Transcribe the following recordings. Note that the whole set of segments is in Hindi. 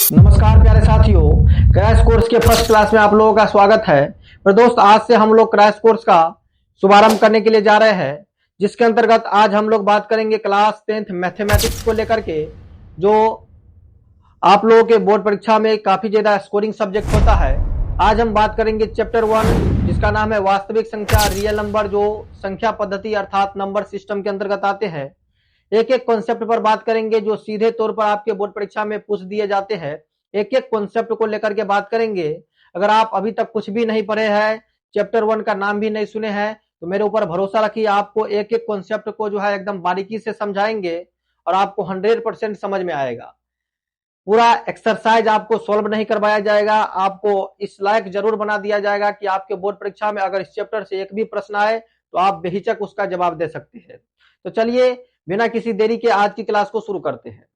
नमस्कार प्यारे साथियों, क्रैश कोर्स के फर्स्ट क्लास में आप लोगों का स्वागत है। पर दोस्त, आज से हम लोग क्रैश कोर्स का शुभारंभ करने के लिए जा रहे हैं, जिसके अंतर्गत आज हम लोग बात करेंगे क्लास 10th मैथमेटिक्स को लेकर के, जो आप लोगों के बोर्ड परीक्षा में काफी ज्यादा स्कोरिंग सब्जेक्ट होता है। आज हम बात करेंगे चैप्टर 1, जिसका नाम है वास्तविक संख्या रियल नंबर, जो संख्या पद्धति अर्थात नंबर सिस्टम के अंतर्गत आते हैं। एक एक कॉन्सेप्ट पर बात करेंगे जो सीधे तौर पर आपके बोर्ड परीक्षा में पूछ दिए जाते हैं। एक एक कॉन्सेप्ट को लेकर के बात करेंगे। अगर आप अभी तक कुछ भी नहीं पढ़े हैं, चैप्टर 1 का नाम भी नहीं सुने हैं, तो मेरे ऊपर भरोसा रखिए, आपको एक एक कॉन्सेप्ट को जो है एकदम बारीकी से समझाएंगे और आपको 100% समझ में आएगा। पूरा एक्सरसाइज आपको सॉल्व नहीं करवाया जाएगा, आपको इस लायक जरूर बना दिया जाएगा कि आपके बोर्ड परीक्षा में अगर इस चैप्टर से एक भी प्रश्न आए तो आप बेहिचक उसका जवाब दे सकते हैं। तो चलिए बिना किसी देरी के आज की क्लास को शुरू करते हैं।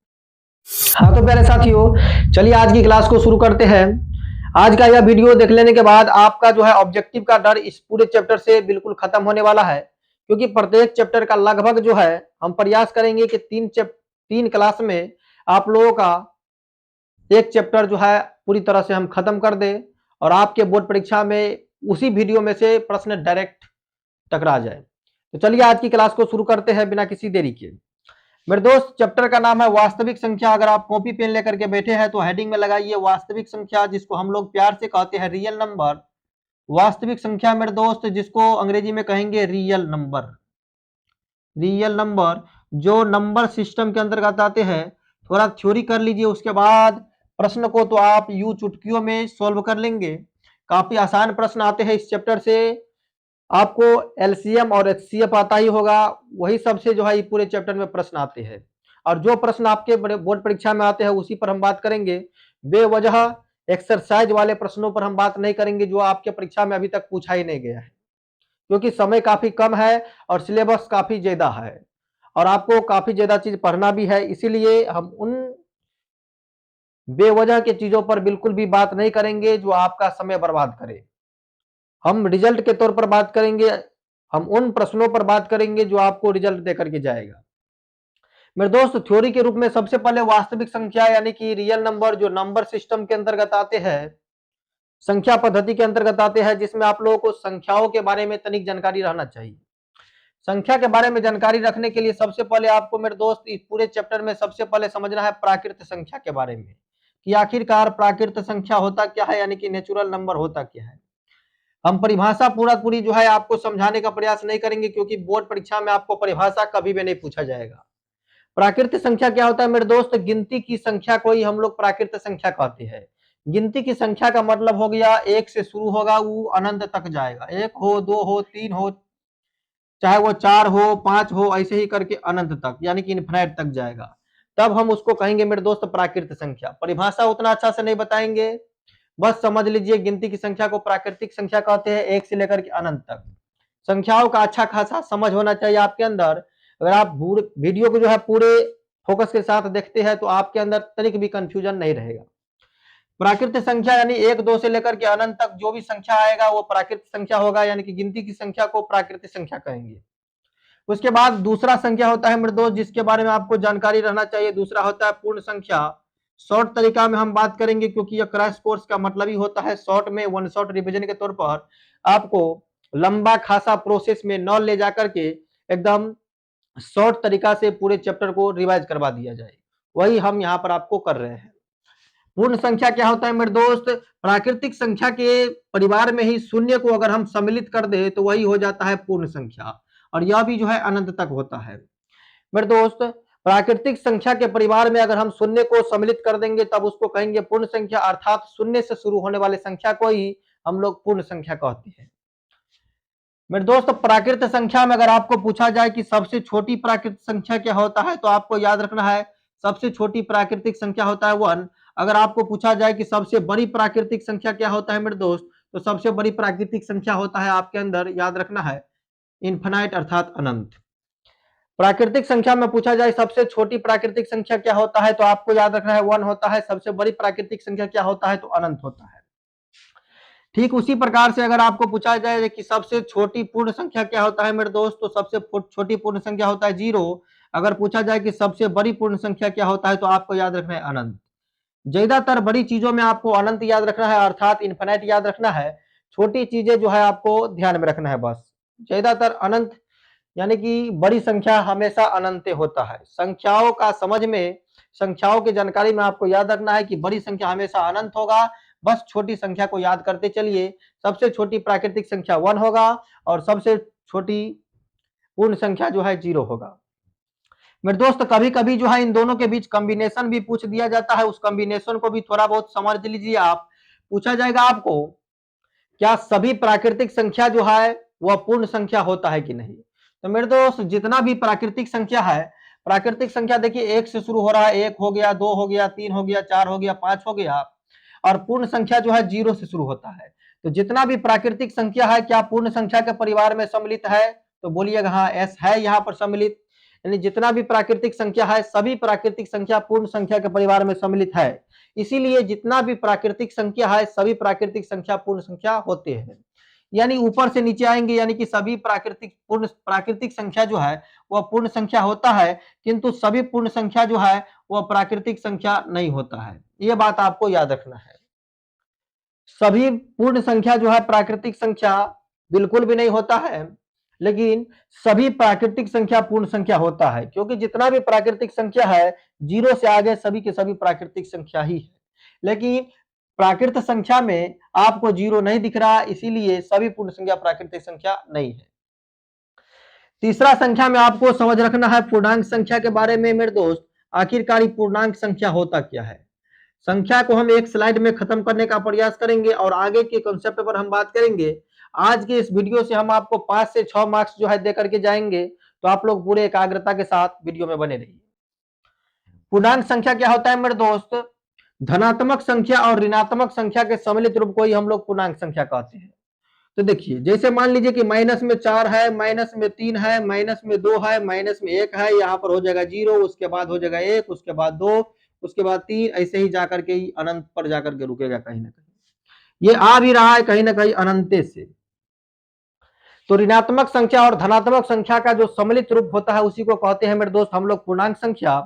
हाँ तो प्यारे साथियों, चलिए आज की क्लास को शुरू करते हैं। आज का यह वीडियो देख लेने के बाद आपका जो है ऑब्जेक्टिव का डर इस पूरे चैप्टर से बिल्कुल खत्म होने वाला है, क्योंकि प्रत्येक चैप्टर का लगभग जो है हम प्रयास करेंगे कि तीन क्लास में आप लोगों का एक चैप्टर जो है पूरी तरह से हम खत्म कर दे और आपके बोर्ड परीक्षा में उसी वीडियो में से प्रश्न डायरेक्ट टकरा जाए। तो चलिए आज की क्लास को शुरू करते हैं बिना किसी देरी के। मेरे दोस्त, चैप्टर का नाम है वास्तविक संख्या। अगर आप कॉपी पेन लेकर के बैठे हैं तो हेडिंग में लगाइए वास्तविक संख्या, जिसको हम लोग प्यार से कहते हैं रियल नंबर। वास्तविक संख्या मेरे दोस्त, जिसको अंग्रेजी में कहेंगे रियल नंबर। रियल नंबर जो नंबर सिस्टम के अंतर्गत आते हैं। थोड़ा थ्योरी कर लीजिए, उसके बाद प्रश्न को तो आप यूं चुटकियों में सॉल्व कर लेंगे। काफी आसान प्रश्न आते हैं इस चैप्टर से। आपको एलसीएम और एचसीएफ आता ही होगा, वही सबसे जो है ये पूरे चैप्टर में प्रश्न आते हैं। और जो प्रश्न आपके बोर्ड परीक्षा में आते हैं उसी पर हम बात करेंगे। बेवजह एक्सरसाइज वाले प्रश्नों पर हम बात नहीं करेंगे, जो आपके परीक्षा में अभी तक पूछा ही नहीं गया है, क्योंकि समय काफी कम है और सिलेबस काफी ज्यादा है और आपको काफी ज्यादा चीज पढ़ना भी है। इसीलिए हम उन बेवजह के चीजों पर बिल्कुल भी बात नहीं करेंगे जो आपका समय बर्बाद करे। हम रिजल्ट के तौर पर बात करेंगे, हम उन प्रश्नों पर बात करेंगे जो आपको रिजल्ट देकर के जाएगा। मेरे दोस्त, थ्योरी के रूप में सबसे पहले वास्तविक संख्या यानी कि रियल नंबर, जो नंबर सिस्टम के अंतर्गत आते हैं, संख्या पद्धति के अंतर्गत आते हैं, जिसमें आप लोगों को संख्याओं के बारे में तनिक जानकारी रहना चाहिए। संख्या के बारे में जानकारी रखने के लिए सबसे पहले आपको मेरे दोस्त इस पूरे चैप्टर में सबसे पहले समझना है प्राकृत संख्या के बारे में, कि आखिरकार प्राकृत संख्या होता क्या है, यानी कि नेचुरल नंबर होता क्या है। हम परिभाषा पूरी जो है आपको समझाने का प्रयास नहीं करेंगे, क्योंकि बोर्ड परीक्षा में आपको परिभाषा कभी भी नहीं पूछा जाएगा। प्राकृत संख्या क्या होता है मेरे दोस्त? गिनती की संख्या को ही हम लोग प्राकृत संख्या कहते हैं। गिनती की संख्या का मतलब हो गया, एक से शुरू होगा, वो अनंत तक जाएगा। एक हो, दो हो, तीन हो, चाहे वो चार हो, पांच हो, ऐसे ही करके अनंत तक, यानी कि इन्फिनाइट तक जाएगा। तब हम उसको कहेंगे मेरे दोस्त प्राकृत संख्या। परिभाषा उतना अच्छा से नहीं बताएंगे, बस समझ लीजिए गिनती की संख्या को प्राकृतिक संख्या कहते हैं, एक से लेकर के अनंत तक। संख्याओं का अच्छा खासा समझ होना चाहिए आपके अंदर। अगर आप वीडियो को जो है पूरे फोकस के साथ देखते हैं तो आपके अंदर तनिक भी कंफ्यूजन नहीं रहेगा। प्राकृतिक संख्या यानी एक दो से लेकर के अनंत तक जो भी संख्या आएगा वो प्राकृतिक संख्या होगा, यानी कि गिनती की संख्या को प्राकृतिक संख्या कहेंगे। उसके बाद दूसरा संख्या होता है मेरे दोस्त, जिसके बारे में आपको जानकारी रहना चाहिए। दूसरा होता है पूर्ण संख्या। शॉर्ट तरीका में हम बात करेंगे, क्योंकि यह क्रैश कोर्स का मतलब ही होता है शॉर्ट में, वन शॉट रिवीजन के तौर पर आपको लंबा खासा प्रोसेस में न ले जाकर के एकदम शॉर्ट तरीका से पूरे चैप्टर को रिवाइज करवा दिया जाए, वही हम यहाँ पर आपको कर रहे हैं। पूर्ण संख्या क्या होता है मेरे दोस्त? प्राकृतिक संख्या के परिवार में ही शून्य को अगर हम सम्मिलित कर दे तो वही हो जाता है पूर्ण संख्या, और यह भी जो है अनंत तक होता है। मेरे दोस्त, प्राकृतिक संख्या के परिवार में अगर हम शून्य को सम्मिलित कर देंगे तब उसको कहेंगे पूर्ण संख्या, अर्थात शून्य से शुरू होने वाले संख्या को ही हम लोग पूर्ण संख्या कहते हैं। मेरे दोस्त, प्राकृत संख्या में अगर आपको पूछा जाए कि सबसे छोटी प्राकृतिक संख्या क्या होता है, तो आपको याद रखना है सबसे छोटी प्राकृतिक संख्या होता है 1। अगर आपको पूछा जाए कि सबसे बड़ी प्राकृतिक संख्या क्या होता है मेरे दोस्त, तो सबसे बड़ी प्राकृतिक संख्या होता है आपके अंदर, याद रखना है, इन्फिनाइट अर्थात अनंत। प्राकृतिक संख्या में पूछा जाए सबसे छोटी प्राकृतिक संख्या क्या होता है, तो आपको याद रखना है 1 होता है। सबसे बड़ी प्राकृतिक संख्या क्या होता है, तो अनंत होता है। ठीक उसी प्रकार से अगर आपको पूछा जाए कि सबसे छोटी पूर्ण संख्या क्या होता है मेरे दोस्त, तो सबसे छोटी पूर्ण संख्या होता है 0। अगर पूछा जाए कि सबसे बड़ी पूर्ण संख्या क्या होता है, तो आपको याद रखना है अनंत। ज्यादातर बड़ी चीजों में आपको अनंत याद रखना है, अर्थात इन्फिनिट याद रखना है। छोटी चीजें जो है आपको ध्यान में रखना है बस। ज्यादातर अनंत यानी कि बड़ी संख्या हमेशा अनंत होता है। संख्याओं का समझ में, संख्याओं की जानकारी में आपको याद रखना है कि बड़ी संख्या हमेशा अनंत होगा। बस छोटी संख्या को याद करते चलिए। सबसे छोटी प्राकृतिक संख्या 1 होगा और सबसे छोटी पूर्ण संख्या जो है 0 होगा। मेरे दोस्त कभी कभी जो है इन दोनों के बीच कॉम्बिनेशन भी पूछ दिया जाता है, उस कॉम्बिनेशन को भी थोड़ा बहुत समझ लीजिए आप। पूछा जाएगा आपको क्या सभी प्राकृतिक संख्या जो है वह पूर्ण संख्या होता है कि नहीं। तो मेरे दोस्त जितना भी प्राकृतिक संख्या है, प्राकृतिक संख्या देखिए 1 से शुरू हो रहा है, 1 हो गया, 2 हो गया, 3 हो गया, 4 हो गया, 5 हो गया, और पूर्ण संख्या जो है 0 से शुरू होता है। तो जितना भी प्राकृतिक संख्या है क्या पूर्ण संख्या के परिवार में सम्मिलित है, तो बोलिएगा हाँ एस है यहाँ पर सम्मिलित। यानी जितना भी प्राकृतिक संख्या है सभी प्राकृतिक संख्या पूर्ण संख्या के परिवार में सम्मिलित है। इसीलिए जितना भी प्राकृतिक संख्या है सभी प्राकृतिक संख्या पूर्ण संख्या होते हैं। यानी ऊपर से नीचे आएंगे, यानी कि सभी प्राकृतिक संख्या जो है वह पूर्ण संख्या होता है, किंतु सभी पूर्ण संख्या जो है वह प्राकृतिक संख्या नहीं होता है। यह बात आपको याद रखना है। सभी पूर्ण संख्या जो है प्राकृतिक संख्या बिल्कुल भी नहीं होता है, लेकिन सभी प्राकृतिक संख्या पूर्ण संख्या होता है, क्योंकि जितना भी प्राकृतिक संख्या है 0 से आगे सभी के सभी प्राकृतिक संख्या ही है। लेकिन प्राकृत संख्या में आपको 0 नहीं दिख रहा, इसीलिए सभी पूर्ण संख्या प्राकृतिक संख्या नहीं है। तीसरा संख्या में आपको समझ रखना है पूर्णांक संख्या के बारे में मेरे दोस्त। आखिरकार पूर्णांक संख्या होता क्या है, संख्या को हम एक स्लाइड में खत्म करने का प्रयास करेंगे और आगे के कॉन्सेप्ट पर हम बात करेंगे। आज के इस वीडियो से हम आपको 5 से 6 मार्क्स जो है दे करके जाएंगे, तो आप लोग पूरे एकाग्रता के साथ वीडियो में बने रहिए। पूर्णांक संख्या क्या होता है मेरे दोस्त, धनात्मक संख्या और ऋणात्मक संख्या के सम्मिलित रूप को ही हम लोग पूर्णांक संख्या कहते हैं। तो देखिए जैसे मान लीजिए कि माइनस में 4 है, माइनस में 3 है, माइनस में 2 है, माइनस में 1 है, यहाँ पर हो जाएगा 0, उसके बाद हो जाएगा 1, उसके बाद 2, उसके बाद 3, ऐसे ही जाकर के ही अनंत पर जाकर के रुकेगा कहीं ना कहीं। ये आ भी रहा है कहीं ना कहीं अनंत से। तो ऋणात्मक संख्या और धनात्मक संख्या का जो सम्मिलित रूप होता है उसी को कहते हैं मेरे दोस्त हम लोग पूर्णांक संख्या।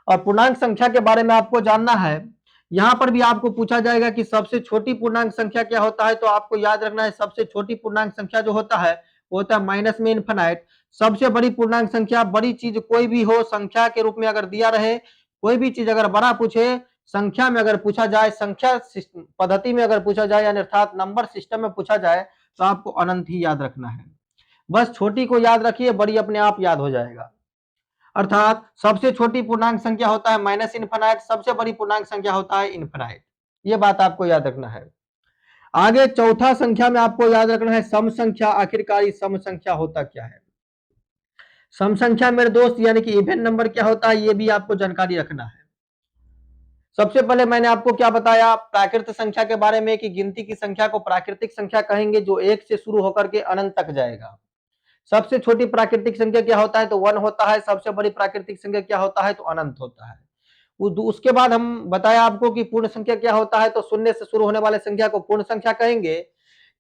और पूर्णांक संख्या के बारे में आपको जानना है। यहां पर भी आपको पूछा जाएगा कि सबसे छोटी पूर्णांक संख्या क्या होता है, तो आपको याद रखना है सबसे छोटी पूर्णांक संख्या जो होता है वो होता है माइनस में इनफिनाइट। सबसे बड़ी पूर्णांक संख्या, बड़ी चीज कोई भी हो संख्या के रूप में अगर दिया रहे, कोई भी चीज अगर बड़ा पूछे संख्या में अगर पूछा जाए, संख्या पद्धति में अगर पूछा जाए यानी अर्थात नंबर सिस्टम में पूछा जाए, तो आपको अनंत ही याद रखना है। बस छोटी को याद रखिए, बड़ी अपने आप याद हो जाएगा। अर्थात सबसे छोटी पूर्णांक संख्या होता है माइनस इनफिनाइट, सबसे बड़ी पूर्णांक संख्या होता है इनफिनाइट। ये बात आपको याद रखना है। आगे चौथा संख्या में आपको याद रखना है सम संख्या। आखिरकार सम संख्या होता क्या है, सम संख्या मेरे दोस्त यानी कि इवन नंबर क्या होता है, ये भी आपको जानकारी रखना है। सबसे पहले मैंने आपको क्या बताया प्राकृत संख्या के बारे में कि गिनती की संख्या को प्राकृतिक संख्या कहेंगे जो 1 से शुरू होकर के अनंत तक जाएगा। सबसे छोटी प्राकृतिक संख्या क्या होता है, तो 1 होता है। सबसे बड़ी प्राकृतिक संख्या क्या होता है, तो अनंत होता है। उसके बाद हम बताया आपको कि पूर्ण संख्या क्या होता है, तो शून्य से शुरू होने वाले संख्या को पूर्ण संख्या कहेंगे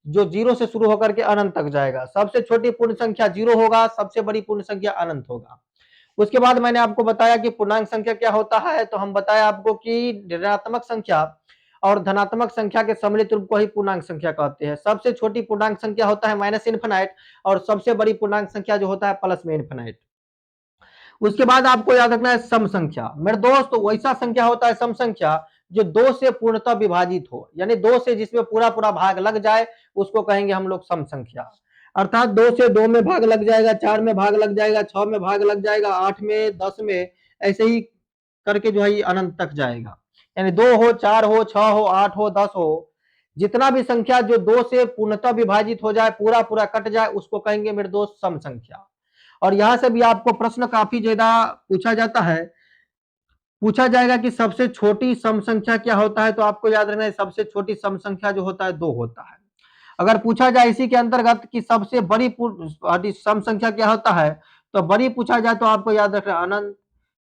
जो 0 से शुरू होकर के अनंत तक जाएगा। सबसे छोटी पूर्ण संख्या 0 होगा, सबसे बड़ी पूर्ण संख्या अनंत होगा। उसके बाद मैंने आपको बताया कि पूर्णांक संख्या क्या होता है, तो हम बताया आपको कि ऋणात्मक संख्या और धनात्मक संख्या के सम्मिलित रूप को ही पूर्णांक संख्या कहते हैं। सबसे छोटी पूर्णांक संख्या होता है माइनस इनफिनाइट और सबसे बड़ी पूर्णांक संख्या जो होता है प्लस में इनफिनाइट। उसके बाद आपको याद रखना है सम संख्या। मेरे दोस्त वैसा संख्या होता है सम संख्या जो 2 से पूर्णतः विभाजित हो, यानी 2 से जिसमें पूरा पूरा भाग लग जाए उसको कहेंगे हम लोग सम संख्या। अर्थात 2 से 2 में भाग लग जाएगा, 4 में भाग लग जाएगा, 6 में भाग लग जाएगा, 8 में, 10 में, ऐसे ही करके जो है अनंत तक जाएगा। यानी 2 हो, 4 हो, 6 हो, 8 हो, 10 हो, जितना भी संख्या जो 2 से पूर्णतः विभाजित हो जाए, पूरा पूरा कट जाए, उसको कहेंगे मेरे दोस्त सम संख्या। और यहां से भी आपको प्रश्न काफी ज्यादा पूछा जाता है। पूछा जाएगा कि सबसे छोटी सम संख्या क्या होता है, तो आपको याद रखना है सबसे छोटी सम संख्या जो होता है 2 होता है। अगर पूछा जाए इसी के अंतर्गत कि सबसे बड़ी सम संख्या क्या होता है, तो बड़ी पूछा जाए तो आपको याद रखना अनंत।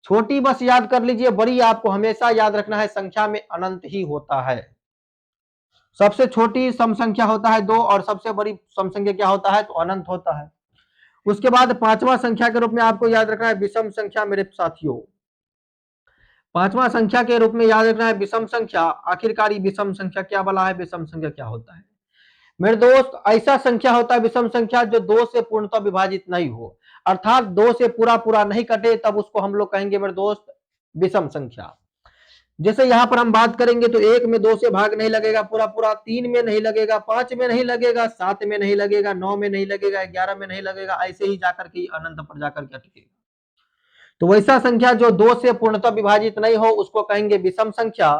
छोटी बस याद कर लीजिए, बड़ी आपको हमेशा याद रखना है संख्या में अनंत ही होता है। सबसे छोटी सम संख्या होता है 2 और सबसे बड़ी सम संख्या क्या होता है, तो अनंत होता है। उसके बाद पांचवा संख्या के रूप में आपको याद रखना है विषम संख्या मेरे साथियों। पांचवा संख्या के रूप में याद रखना है विषम संख्या। आखिरकार विषम संख्या क्या बना है, विषम संख्या क्या होता है मेरे दोस्त? ऐसा संख्या होता है विषम संख्या जो दो से पूर्णतः विभाजित नहीं हो, अर्थात दो से पूरा पूरा नहीं कटे, तब उसको हम लोग कहेंगे मेरे दोस्त विषम संख्या। जैसे यहां पर हम बात करेंगे तो एक में दो से भाग नहीं लगेगा पूरा पूरा, तीन में नहीं लगेगा, पांच में नहीं लगेगा, सात में नहीं लगेगा, नौ में नहीं लगेगा, 11 में नहीं लगेगा, ऐसे ही जाकर के अनंत पर जाकर के अटकेगा। तो वैसा संख्या जो दो से पूर्णतः विभाजित नहीं हो उसको कहेंगे विषम संख्या।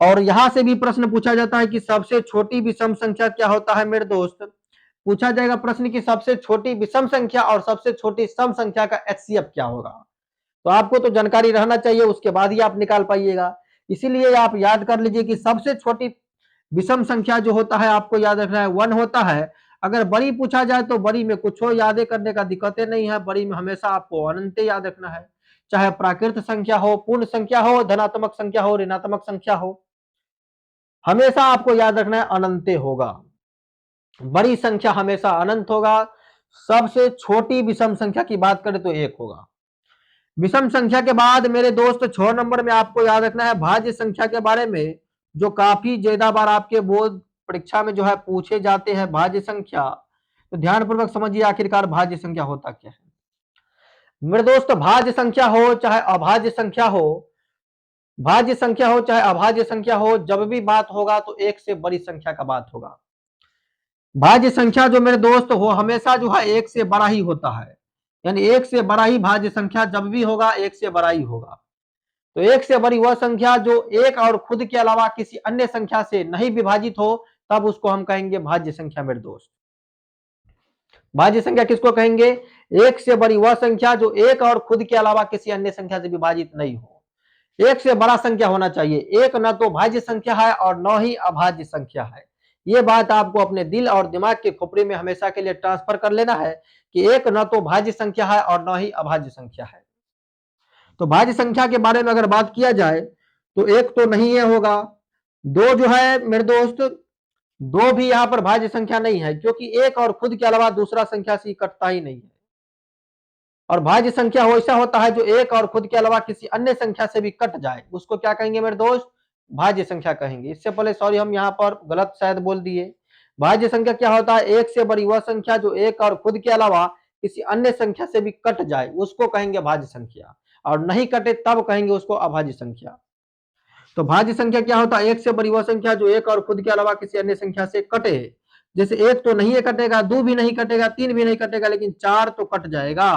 और यहां से भी प्रश्न पूछा जाता है कि सबसे छोटी विषम संख्या क्या होता है मेरे दोस्त? पूछा जाएगा प्रश्न की सबसे छोटी विषम संख्या और सबसे छोटी सम संख्या का एचसीएफ क्या होगा। तो आपको तो जानकारी रहना चाहिए, उसके बाद ही आप निकाल पाइएगा। इसीलिए आप याद कर लीजिए कि सबसे छोटी विषम संख्या जो होता है आपको याद रखना है 1 होता है। अगर बड़ी पूछा जाए तो बड़ी में कुछ हो याद करने का दिक्कतें नहीं है, बड़ी में हमेशा आपको अनंत याद रखना है, चाहे प्राकृत संख्या हो, पूर्ण संख्या हो, धनात्मक संख्या हो, ऋणात्मक संख्या हो, हमेशा आपको याद रखना है अनंत होगा। बड़ी संख्या हमेशा अनंत होगा। सबसे छोटी विषम संख्या की बात करें तो 1 होगा। विषम संख्या के बाद मेरे दोस्त 6 नंबर में आपको याद रखना है भाज्य संख्या के बारे में, जो काफी ज्यादा बार आपके बोर्ड परीक्षा में जो है पूछे जाते हैं भाज्य संख्या। तो ध्यानपूर्वक समझिए आखिरकार भाज्य संख्या होता क्या है मेरे दोस्त। भाज्य संख्या हो चाहे अभाज्य संख्या हो, भाज्य संख्या हो चाहे अभाज्य संख्या हो, जब भी बात होगा तो एक से बड़ी संख्या का बात होगा। भाज्य संख्या जो मेरे दोस्त हो हमेशा जो है एक से बड़ा ही होता है, यानी एक से बड़ा ही भाज्य संख्या जब भी होगा एक से बड़ा ही होगा। तो एक से बड़ी वह संख्या जो एक और खुद के अलावा किसी अन्य संख्या से नहीं विभाजित हो, तब उसको हम कहेंगे भाज्य संख्या मेरे दोस्त। भाज्य संख्या किसको कहेंगे? एक से बड़ी वह संख्या जो एक और खुद के अलावा किसी अन्य संख्या से विभाजित नहीं हो। एक से बड़ा संख्या होना चाहिए, एक न तो भाज्य संख्या है और न ही अभाज्य संख्या है। ये बात आपको अपने दिल और दिमाग के खोपड़ी में हमेशा के लिए ट्रांसफर कर लेना है कि एक न तो भाज्य संख्या है और न ही अभाज्य संख्या है। तो भाज्य संख्या के बारे में अगर बात किया जाए तो एक तो नहीं है होगा, दो जो है मेरे दोस्त, दो भी यहां पर भाज्य संख्या नहीं है, क्योंकि एक और खुद के अलावा दूसरा संख्या से कटता ही नहीं है। और भाज्य संख्या वैसा होता है जो एक और खुद के अलावा किसी अन्य संख्या से भी कट जाए, उसको क्या कहेंगे मेरे दोस्त? भाज्य संख्या कहेंगे। इससे पहले सॉरी हम यहाँ पर गलत शायद बोल दिए। भाज्य संख्या क्या होता है? एक से बड़ी वह संख्या जो एक और खुद के अलावा किसी अन्य संख्या से भी कट जाए, उसको कहेंगे भाज्य संख्या, और नहीं कटे तब कहेंगे उसको अभाज्य संख्या। तो भाज्य संख्या क्या होता है? एक से बड़ी वह संख्या जो एक और खुद के अलावा किसी अन्य संख्या से कटे। जैसे एक तो नहीं कटेगा, दो भी नहीं कटेगा, तीन भी नहीं कटेगा, लेकिन चार तो कट जाएगा।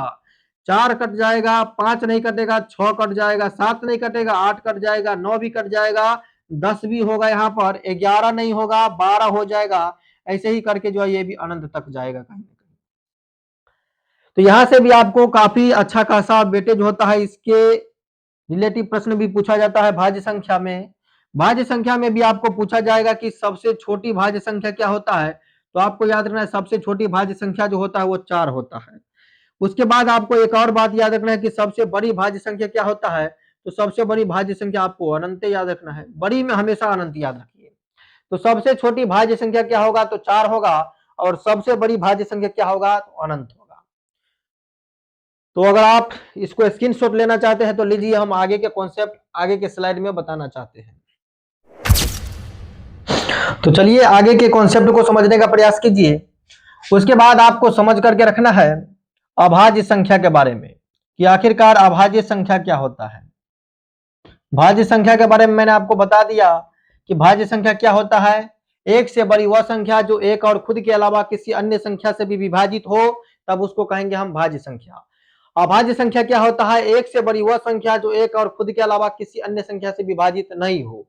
चार कट जाएगा, पांच नहीं कटेगा, छह कट जाएगा, सात नहीं कटेगा, आठ कट जाएगा, नौ भी कट जाएगा, 10 भी होगा, यहाँ पर 11 नहीं होगा, 12 हो जाएगा। ऐसे ही करके जो है ये भी अनंत तक जाएगा कहीं ना कहीं। तो यहां से भी आपको काफी अच्छा खासा वेटेज होता है, इसके रिलेटिव प्रश्न भी पूछा जाता है भाज्य संख्या में। भाज्य संख्या में भी आपको पूछा जाएगा कि सबसे छोटी भाज्य संख्या क्या होता है। तो आपको याद रखना है सबसे छोटी भाज्य संख्या जो होता है वो 4 होता है। उसके बाद आपको एक और बात याद रखना है कि सबसे बड़ी भाज्य संख्या क्या होता है। तो सबसे बड़ी भाज्य संख्या आपको अनंत याद रखना है, बड़ी में हमेशा अनंत याद रखिए। तो सबसे छोटी भाज्य संख्या क्या होगा? तो 4 होगा, और सबसे बड़ी भाज्य संख्या क्या होगा? तो अनंत होगा। तो अगर आप इसको स्क्रीनशॉट लेना चाहते हैं तो लीजिए, हम आगे के कॉन्सेप्ट आगे के स्लाइड में बताना चाहते हैं। तो चलिए आगे के कॉन्सेप्ट को समझने का प्रयास कीजिए। उसके बाद आपको समझ करके रखना है अभाज्य संख्या के बारे में कि आखिरकार अभाज्य संख्या क्या होता है। भाज्य संख्या के बारे में मैंने आपको बता दिया कि भाज्य संख्या क्या होता है। एक से बड़ी वह संख्या जो एक और खुद के अलावा किसी अन्य संख्या से भी विभाजित हो, तब उसको कहेंगे हम भाज्य संख्या। अभाज्य संख्या क्या होता है? एक से बड़ी वह संख्या जो एक और खुद के अलावा किसी अन्य संख्या से विभाजित नहीं हो।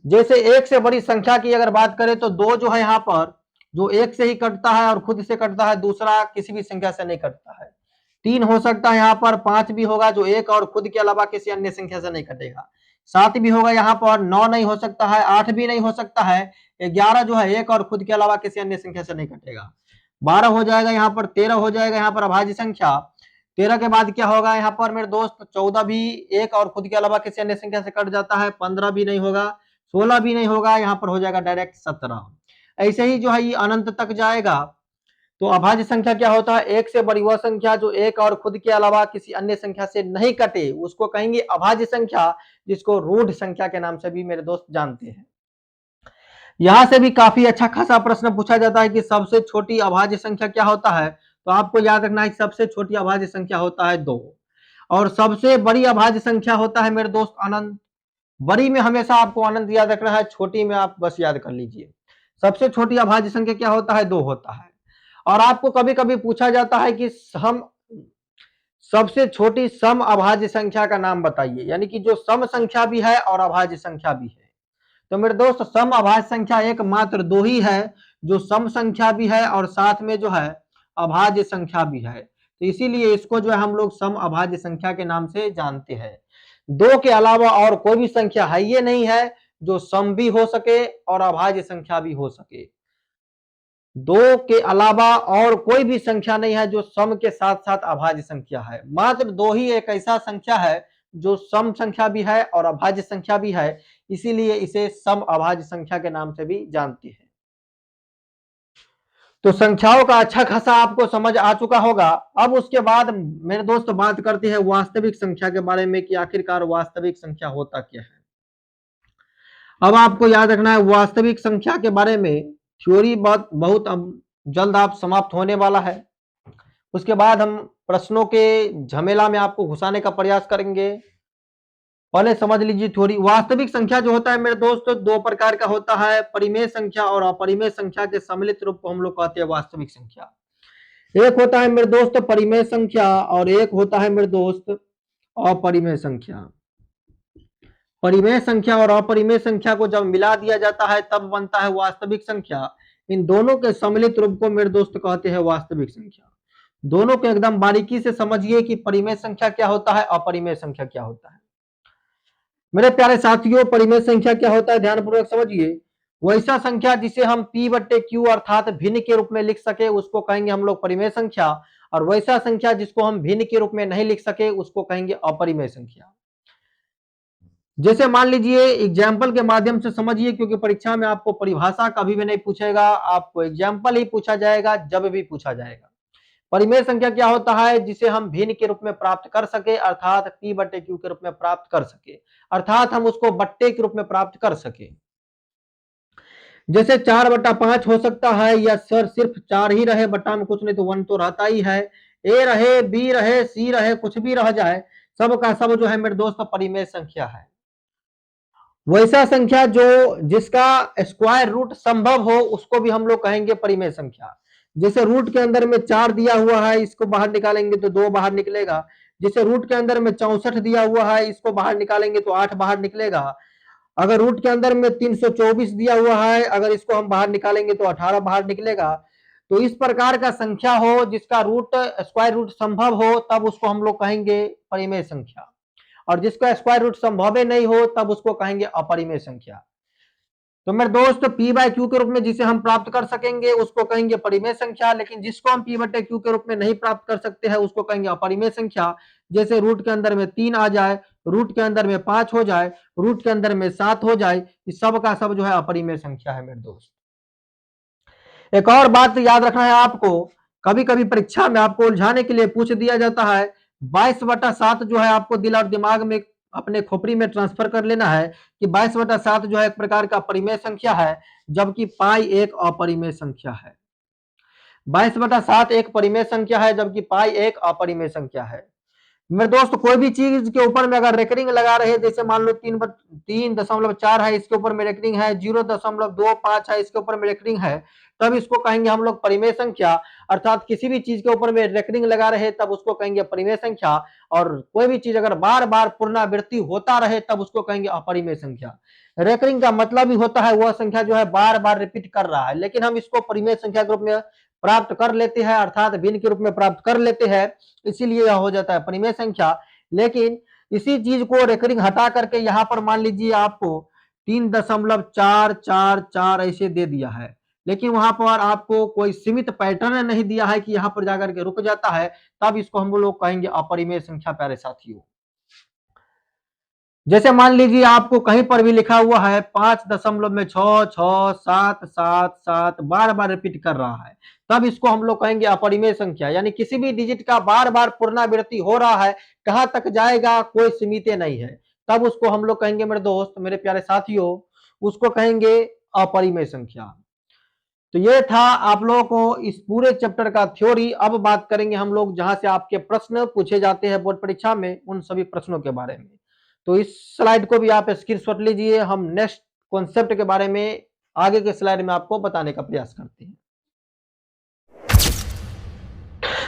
जैसे एक से बड़ी संख्या की अगर बात करें तो दो जो है यहाँ पर, जो एक से ही कटता है और खुद से कटता है, दूसरा किसी भी संख्या से नहीं कटता है। तीन हो सकता है यहाँ पर, पांच भी होगा जो एक और खुद के अलावा किसी अन्य संख्या से नहीं कटेगा, सात भी होगा यहाँ पर, नौ नहीं हो सकता है, आठ भी नहीं हो सकता है, 11 जो है एक और खुद के अलावा किसी अन्य संख्या से नहीं कटेगा, 12 हो जाएगा यहाँ पर, 13 हो जाएगा यहाँ पर अभाज्य संख्या। 13 के बाद क्या होगा यहाँ पर मेरे दोस्त? 14 भी एक और खुद के अलावा किसी अन्य संख्या से कट जाता है, 15 भी नहीं होगा, 16 भी नहीं होगा, यहाँ पर हो जाएगा डायरेक्ट 17। ऐसे ही जो है ये अनंत तक जाएगा। तो अभाज्य संख्या क्या होता है? एक से बड़ी वह संख्या जो एक और खुद के अलावा किसी अन्य संख्या से नहीं कटे, उसको कहेंगे अभाज्य संख्या, जिसको रूढ़ संख्या के नाम से भी मेरे दोस्त जानते हैं। यहां से भी काफी अच्छा खासा प्रश्न पूछा जाता है कि सबसे छोटी अभाज्य संख्या क्या होता है? तो आपको याद रखना है कि सबसे छोटी अभाज्य संख्या होता है 2, और सबसे बड़ी अभाज्य संख्या होता है मेरे दोस्त अनंत। बड़ी में हमेशा आपको अनंत याद रखना है, छोटी में आप बस याद कर लीजिए। सबसे छोटी अभाज्य संख्या क्या होता है? 2 होता है। और आपको कभी कभी पूछा जाता है कि हम सबसे छोटी सम अभाज्य संख्या का नाम बताइए, यानी कि जो सम संख्या भी है और अभाज्य संख्या भी है। तो मेरे दोस्त सम अभाज्य संख्या एक मात्र 2 ही है, जो सम संख्या भी है और साथ में जो है अभाज्य संख्या भी है। तो इसीलिए इसको जो है हम लोग सम अभाज्य संख्या के नाम से जानते हैं। 2 के अलावा और कोई भी संख्या है ये नहीं है जो सम भी हो सके और अभाज्य संख्या भी हो सके। 2 के अलावा और कोई भी संख्या नहीं है जो सम के साथ साथ अभाज्य संख्या है। मात्र 2 ही एक ऐसा संख्या है जो सम संख्या भी है और अभाज्य संख्या भी है, इसीलिए इसे सम अभाज्य संख्या के नाम से भी जानते हैं। तो संख्याओं का अच्छा खासा आपको समझ आ चुका होगा। अब उसके बाद मेरे दोस्त बात करते हैं वास्तविक संख्या के बारे में कि आखिरकार वास्तविक संख्या होता क्या है। अब आपको याद रखना है वास्तविक संख्या के बारे में थ्योरी बहुत अब जल्द आप समाप्त होने वाला है। उसके बाद हम प्रश्नों के झमेला में आपको घुसाने का प्रयास करेंगे। पहले समझ लीजिए थ्योरी। वास्तविक संख्या जो होता है मेरे दोस्त 2 प्रकार का होता है, परिमेय संख्या और अपरिमेय संख्या के सम्मिलित रूप को हम लोग कहते हैं वास्तविक संख्या। एक होता है मेरे दोस्त परिमेय संख्या और एक होता है मेरे दोस्त अपरिमेय संख्या। परिमेय संख्या और अपरिमेय संख्या को जब मिला दिया जाता है तब बनता है वास्तविक संख्या। इन दोनों के सम्मिलित रूप को मेरे दोस्त कहते हैं वास्तविक संख्या। दोनों को एकदम बारीकी से समझिए कि परिमेय संख्या क्या होता है, अपरिमेय संख्या क्या होता है। मेरे प्यारे साथियों, परिमेय संख्या क्या होता है ध्यानपूर्वक समझिए। वैसा संख्या जिसे हम p बट्टे q अर्थात भिन्न के रूप में लिख सके उसको कहेंगे हम लोग परिमेय संख्या, और वैसा संख्या जिसको हम भिन्न के रूप में नहीं लिख सके उसको कहेंगे अपरिमेय संख्या। जैसे मान लीजिए एग्जाम्पल के माध्यम से समझिए, क्योंकि परीक्षा में आपको परिभाषा कभी भी नहीं पूछेगा, आपको एग्जाम्पल ही पूछा जाएगा जब भी पूछा जाएगा। परिमेय संख्या क्या होता है? जिसे हम भिन्न के रूप में प्राप्त कर सके, अर्थात p बट्टे q के रूप में प्राप्त कर सके, अर्थात हम उसको बट्टे के रूप में प्राप्त कर सके। जैसे 4/5 हो सकता है, या सर सिर्फ 4 ही रहे, बट्टा में कुछ नहीं तो 1 तो रहता ही है, a रहे, b रहे, c रहे, कुछ भी रह जाए, सब का सब जो है मेरे दोस्त परिमेय संख्या है। वैसा संख्या जो जिसका स्क्वायर रूट संभव हो उसको भी हम लोग कहेंगे परिमेय संख्या। जैसे रूट के अंदर में 4 दिया हुआ है, इसको बाहर निकालेंगे तो 2 बाहर निकलेगा। जैसे रूट के अंदर में 64 दिया हुआ है, इसको बाहर निकालेंगे तो 8 बाहर निकलेगा। अगर रूट के अंदर में 324 दिया हुआ है, अगर इसको हम बाहर निकालेंगे तो 18 बाहर निकलेगा। तो इस प्रकार का संख्या हो जिसका रूट स्क्वायर रूट संभव हो तब उसको हम लोग कहेंगे परिमेय संख्या, और जिसका स्क्वायर रूट संभव नहीं हो तब उसको कहेंगे अपरिमेय संख्या। तो मेरे दोस्त p बाय क्यू के रूप में जिसे हम प्राप्त कर सकेंगे उसको कहेंगे परिमेय संख्या, लेकिन जिसको हम p बटे क्यू के रूप में नहीं प्राप्त कर सकते हैं उसको कहेंगे अपरिमेय संख्या। जैसे रूट के अंदर में 3 आ जाए, रूट के अंदर में 5 हो जाए, रूट के अंदर में 7 हो जाए, इस सब का सब जो है अपरिमेय संख्या है मेरे दोस्त। एक और बात याद रखना है आपको, कभी कभी परीक्षा में आपको उलझाने के लिए पूछ दिया जाता है 22/7 जो है आपको दिल और दिमाग में अपने खोपड़ी में ट्रांसफर कर लेना है कि 22/7 जो है एक प्रकार का परिमेय संख्या है, जबकि पाई एक अपरिमेय संख्या है। 22/7 एक परिमेय संख्या है जबकि पाई एक अपरिमेय संख्या है। मेरे दोस्त कोई भी चीज के ऊपर में अगर रेकरिंग लगा रहे, जैसे मान लो 3.4 है, इसके ऊपर में रेकरिंग है, 0.25 है, इसके ऊपर में रेकरिंग है, तब इसको कहेंगे हम लोग परिमेय संख्या। अर्थात किसी भी चीज के ऊपर में रेकरिंग लगा रहे तब उसको कहेंगे परिमेय संख्या, और कोई भी चीज अगर बार बार पुनरावृत्ति होता रहे तब उसको कहेंगे अपरिमेय संख्या। रेकरिंग का मतलब ही होता है वह संख्या जो है बार बार रिपीट कर रहा है, लेकिन हम इसको परिमेय संख्या के रूप में प्राप्त कर लेते हैं, अर्थात भिन्न के रूप में प्राप्त कर लेते हैं, इसीलिए यह हो जाता है परिमेय संख्या। लेकिन इसी चीज को रेकरिंग हटा करके यहाँ पर मान लीजिए आपको 3.444 ऐसे दे दिया है, लेकिन वहां पर आपको कोई सीमित पैटर्न नहीं दिया है कि यहाँ पर जाकर के रुक जाता है, तब इसको हम लोग कहेंगे अपरिमेय संख्या प्यारे साथियों। जैसे मान लीजिए आपको कहीं पर भी लिखा हुआ है 5.66777 बार बार रिपीट कर रहा है, तब इसको हम लोग कहेंगे अपरिमेय संख्या, यानी किसी भी डिजिट का बार बार पुनरावृत्ति हो रहा है, कहां तक जाएगा कोई सीमित नहीं है, तब उसको हम लोग कहेंगे मेरे दोस्त, मेरे प्यारे साथियों, उसको कहेंगे अपरिमेय संख्या। तो ये था आप लोगों को इस पूरे चैप्टर का थ्योरी। अब बात करेंगे हम लोग जहां से आपके प्रश्न पूछे जाते हैं बोर्ड परीक्षा में, उन सभी प्रश्नों के बारे में। तो इस स्लाइड को भी आप स्क्रीनशॉट लीजिए, हम नेक्स्ट कॉन्सेप्ट के बारे में आगे के स्लाइड में आपको बताने का प्रयास करते हैं।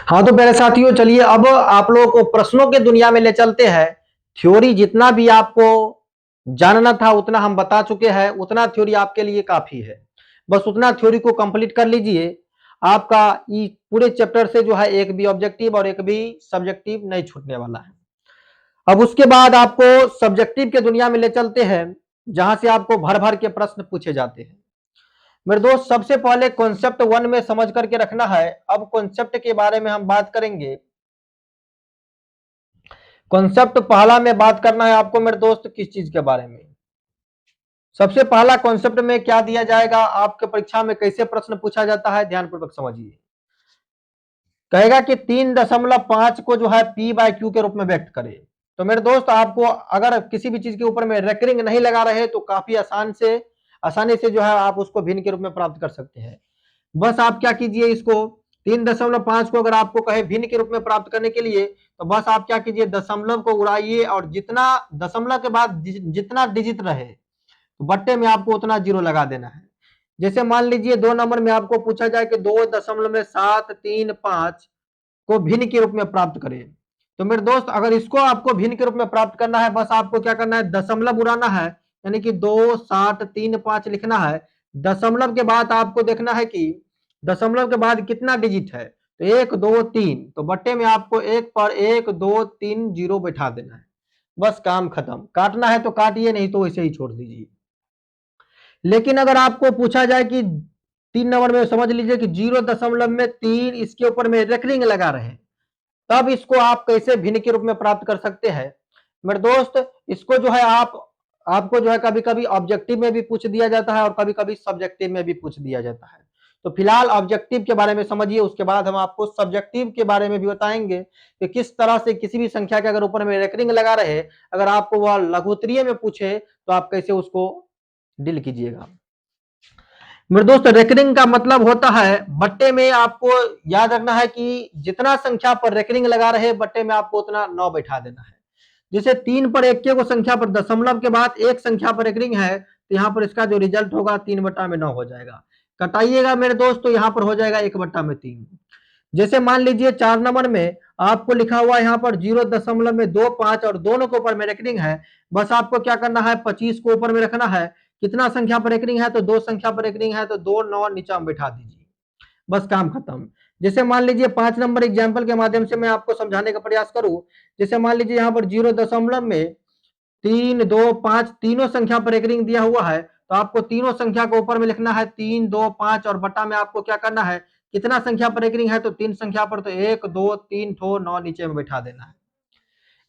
हाँ तो मेरे साथियों, चलिए अब आप लोगों को प्रश्नों के दुनिया में ले चलते हैं। थ्योरी जितना भी आपको जानना था उतना हम बता चुके हैं, उतना थ्योरी आपके लिए काफी है, बस उतना थ्योरी को कंप्लीट कर लीजिए। आपका ये पूरे चैप्टर से जो है एक भी ऑब्जेक्टिव और एक भी सब्जेक्टिव नहीं छूटने वाला है। अब उसके बाद आपको सब्जेक्टिव के दुनिया में ले चलते हैं, जहां से आपको भर भर के प्रश्न पूछे जाते हैं। मेरे दोस्त, सबसे पहले कॉन्सेप्ट 1 में समझ करके रखना है। अब कॉन्सेप्ट के बारे में हम बात करेंगे। कॉन्सेप्ट पहला में बात करना है आपको मेरे दोस्त, किस चीज के बारे में? सबसे पहला कॉन्सेप्ट में क्या दिया जाएगा, आपके परीक्षा में कैसे प्रश्न पूछा जाता है, ध्यानपूर्वक समझिए। कहेगा कि 3.5 को जो है पी बाय क्यू के रूप में व्यक्त करे। तो मेरे दोस्त, आपको अगर किसी भी चीज के ऊपर में रेकरिंग नहीं लगा रहे तो काफी आसानी से जो है आप उसको भिन्न के रूप में प्राप्त कर सकते हैं। बस आप क्या कीजिए, इसको 3.5 को अगर आपको कहे भिन्न के रूप में प्राप्त करने के लिए, तो बस आप क्या कीजिए, दशमलव को उड़ाइए और जितना दशमलव के बाद जितना डिजिट रहे तो बट्टे में आपको उतना जीरो लगा देना है। जैसे मान लीजिए 2 नंबर में आपको पूछा जाए कि 2.735 को भिन्न के रूप में प्राप्त करें। तो मेरे दोस्त, अगर इसको आपको भिन्न के रूप में प्राप्त करना है, बस आपको क्या करना है, दशमलव उड़ाना है, यानी कि 2735 लिखना है। दशमलव के बाद आपको देखना है कि दशमलव के बाद कितना डिजिट है, तो 1 2 3, तो बट्टे में आपको एक पर 1 2 3 जीरो बैठा देना है। बस काम खत्म। काटना है तो काटिए, नहीं तो वैसे ही छोड़ दीजिए। लेकिन अगर आपको पूछा जाए कि 3 नंबर में समझ लीजिए कि 0.3 इसके ऊपर में रेकरिंग लगा रहे, तब इसको आप कैसे भिन्न के रूप में प्राप्त कर सकते हैं? मेरे दोस्त, इसको जो है आपको जो है कभी कभी ऑब्जेक्टिव में भी पूछ दिया जाता है और कभी कभी सब्जेक्टिव में भी पूछ दिया जाता है। तो फिलहाल ऑब्जेक्टिव के बारे में समझिए, उसके बाद हम आपको सब्जेक्टिव के बारे में भी बताएंगे कि किस तरह से किसी भी संख्या के अगर ऊपर में रेकरिंग लगा रहे, अगर आपको वह लघुत्तरीय में पूछे तो आप कैसे उसको डील कीजिएगा। मेरे दोस्त, रेकरिंग का मतलब होता है बट्टे में, आपको याद रखना है कि जितना संख्या पर रेकरिंग लगा रहे बट्टे में आपको उतना 9 बैठा देना है। जैसे 3 पर इक्के को संख्या पर दशमलव के बाद एक संख्या पर रेकरिंग है, तो यहाँ पर इसका जो रिजल्ट होगा 3/9 हो जाएगा। कटाइएगा मेरे दोस्त, तो यहाँ पर हो जाएगा 1/3। जैसे मान लीजिए 4 नंबर में आपको लिखा हुआ यहाँ पर 0.25 और दोनों के ऊपर में रेकरिंग है, बस आपको क्या करना है, 25 को ऊपर में रखना है। कितना संख्या पर रेकरिंग है, तो 2 संख्या पर रेकरिंग है, तो 2 9 नीचा में बैठा दीजिए, बस काम खत्म। जैसे मान लीजिए 5 नंबर एग्जाम्पल के माध्यम से मैं आपको समझाने का प्रयास करूं। जैसे मान लीजिए यहाँ पर 0 में 3 2 5 तीनों संख्या पर रेकरिंग दिया हुआ है, तो आपको तीनों संख्या को ऊपर में लिखना है 3 2 5 और बटा में आपको क्या करना है, कितना संख्या पर रेकरिंग है, तो 3 संख्या पर, तो 1 2 3 ठो 9 नीचे में बैठा देना है।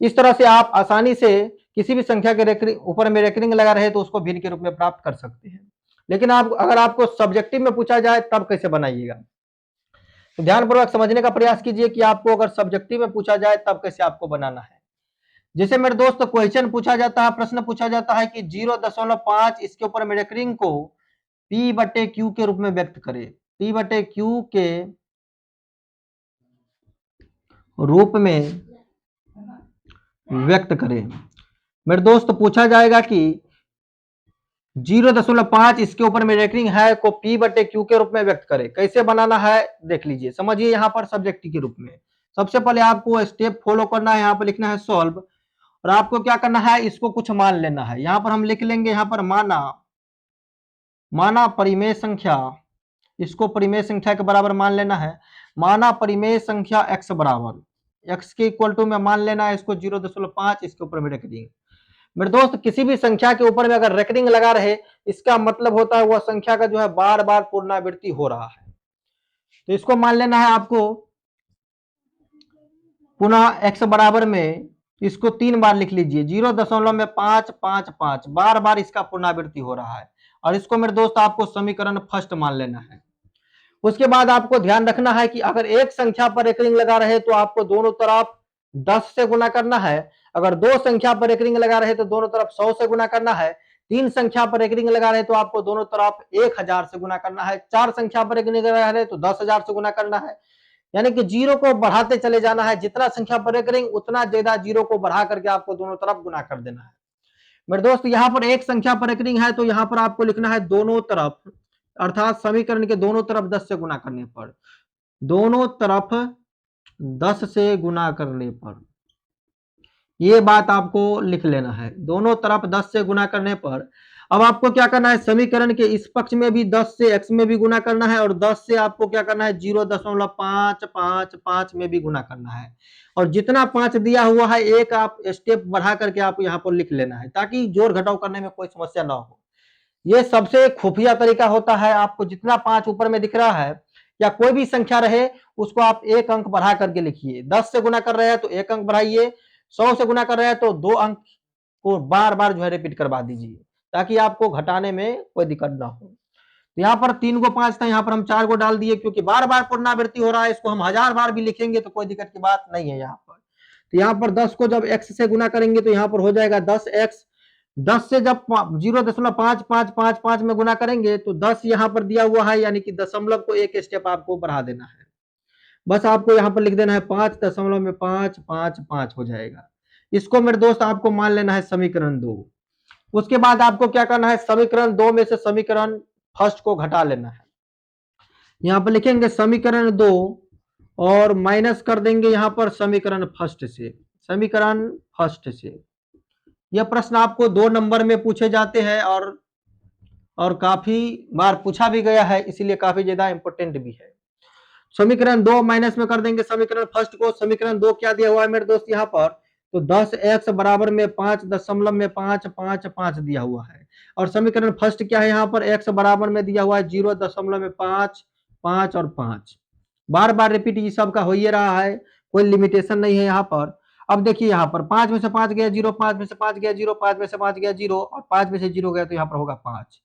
इस तरह से आप आसानी से किसी भी संख्या के रेकरिंग ऊपर में रेकरिंग लगा रहे तो उसको भिन्न के रूप में प्राप्त कर सकते हैं। लेकिन आप अगर आपको सब्जेक्टिव में पूछा जाए तब कैसे बनाइएगा, तो ध्यानपूर्वक समझने का प्रयास कीजिए कि आपको अगर सब्जेक्टिव में पूछा जाए तब कैसे आपको बनाना है। जैसे मेरे दोस्त, क्वेश्चन पूछा जाता है, प्रश्न पूछा जाता है कि 0.5 इसके ऊपर में रेकरिंग को P बटे Q के रूप में व्यक्त करे, P बटे Q के रूप में व्यक्त करें। मेरे दोस्त, पूछा जाएगा कि 0.5 इसके ऊपर में रेकरिंग है को P बटे Q के रूप में व्यक्त करे, कैसे बनाना है देख लीजिए, समझिए। यहाँ पर सब्जेक्टिव के रूप में सबसे पहले आपको स्टेप फॉलो करना है, यहाँ पर लिखना है सॉल्व, और आपको क्या करना है, इसको कुछ मान लेना है। यहाँ पर हम लिख लेंगे, यहाँ पर माना परिमेय संख्या, इसको परिमेय संख्या के बराबर मान लेना है। माना परिमेय संख्या x बराबर, x के इक्वल टू में मान लेना है इसको 0.5 इसके ऊपर में रेकरिंग। मेरे दोस्त, किसी भी संख्या के ऊपर में अगर रेकरिंग लगा रहे, इसका मतलब होता है वह संख्या का जो है बार बार पुनरावृत्ति हो रहा है। तो इसको मान लेना है आपको पुनः x बराबर में इसको 3 बार लिख लीजिए, 0.555, बार बार इसका पुनरावृत्ति हो रहा है। और इसको मेरे दोस्त आपको समीकरण फर्स्ट मान लेना है। उसके बाद आपको ध्यान रखना है कि अगर एक संख्या पर एक रिंग लगा रहे तो आपको दोनों तरफ 10 से गुना करना है। अगर दो संख्या पर एक रिंग लगा रहे तो दोनों तरफ 100 से गुना करना है। तीन संख्या पर एक रिंग लगा रहे तो आपको दोनों तरफ 1000 से गुना करना है। चार संख्या पर एक रिंग लगा रहे तो 10,000 से गुना करना है। यानी कि जीरो को बढ़ाते चले जाना है, जितना संख्या पर एक रिंग उतना ज्यादा जीरो को बढ़ा करके आपको दोनों तरफ गुना कर देना है। मेरे दोस्त यहाँ पर एक संख्या पर एक रिंग है तो यहाँ पर आपको लिखना है दोनों तरफ, अर्थात समीकरण के दोनों तरफ 10 से गुना करने पर, दोनों तरफ 10 से गुना करने पर, ये बात आपको लिख लेना है, दोनों तरफ 10 से गुना करने पर। अब आपको क्या करना है, समीकरण के इस पक्ष में भी 10 से x में भी गुना करना है और 10 से आपको क्या करना है 0.555 में भी गुना करना है। और जितना 5 दिया हुआ है एक आप स्टेप बढ़ा करके आप यहाँ पर लिख लेना है ताकि जोड़ घटाव करने में कोई समस्या ना हो। ये सबसे खुफिया तरीका होता है। आपको जितना 5 ऊपर में दिख रहा है या कोई भी संख्या रहे उसको आप एक अंक बढ़ा करके लिखिए। 10 से गुना कर रहे हैं तो एक अंक बढ़ाइए, 100 से गुना कर रहे हैं तो 2 अंक को बार बार जो है रिपीट करवा दीजिए ताकि आपको घटाने में कोई दिक्कत ना हो। तो यहाँ पर 3 को 5 था, यहाँ पर हम 4 को डाल दिए क्योंकि बार बार पुनरावृत्ति हो रहा है। इसको हम 1000 बार भी लिखेंगे तो कोई दिक्कत की बात नहीं है यहाँ पर। तो यहाँ पर 10 को जब x से गुना करेंगे तो यहाँ पर हो जाएगा 10x। 10 से जब 0.5555 में गुना करेंगे तो 10 यहाँ पर दिया हुआ है, यानी कि दशमलव को एक स्टेप आपको बढ़ा देना है। बस आपको यहाँ पर लिख देना है 5.555 हो जाएगा। इसको मेरे दोस्त आपको मान लेना है समीकरण 2। उसके बाद आपको क्या करना है, समीकरण 2 में से समीकरण फर्स्ट को घटा लेना है। यहाँ पर लिखेंगे समीकरण 2 और माइनस कर देंगे यहाँ पर समीकरण फर्स्ट से, समीकरण फर्स्ट से। यह प्रश्न आपको 2 नंबर में पूछे जाते हैं और काफी बार पूछा भी गया है, इसीलिए काफी ज्यादा इंपोर्टेंट भी है। समीकरण 2 माइनस में कर देंगे समीकरण फर्स्ट को। समीकरण 2 क्या दिया हुआ है मेरे दोस्त यहाँ पर, तो 10x बराबर में 5.555 दिया हुआ है। और समीकरण फर्स्ट क्या है, यहाँ पर x बराबर में दिया हुआ है 0.55 और 5। बार बार रिपीट ये सबका हो ही रहा है, कोई लिमिटेशन नहीं है यहाँ पर। अब देखिए यहाँ पर 5 में से 5 गया 0, 5 में से 5 गया 0, 5 में से 5 गया 0 और 5 में से 0 गया तो यहाँ पर होगा 5।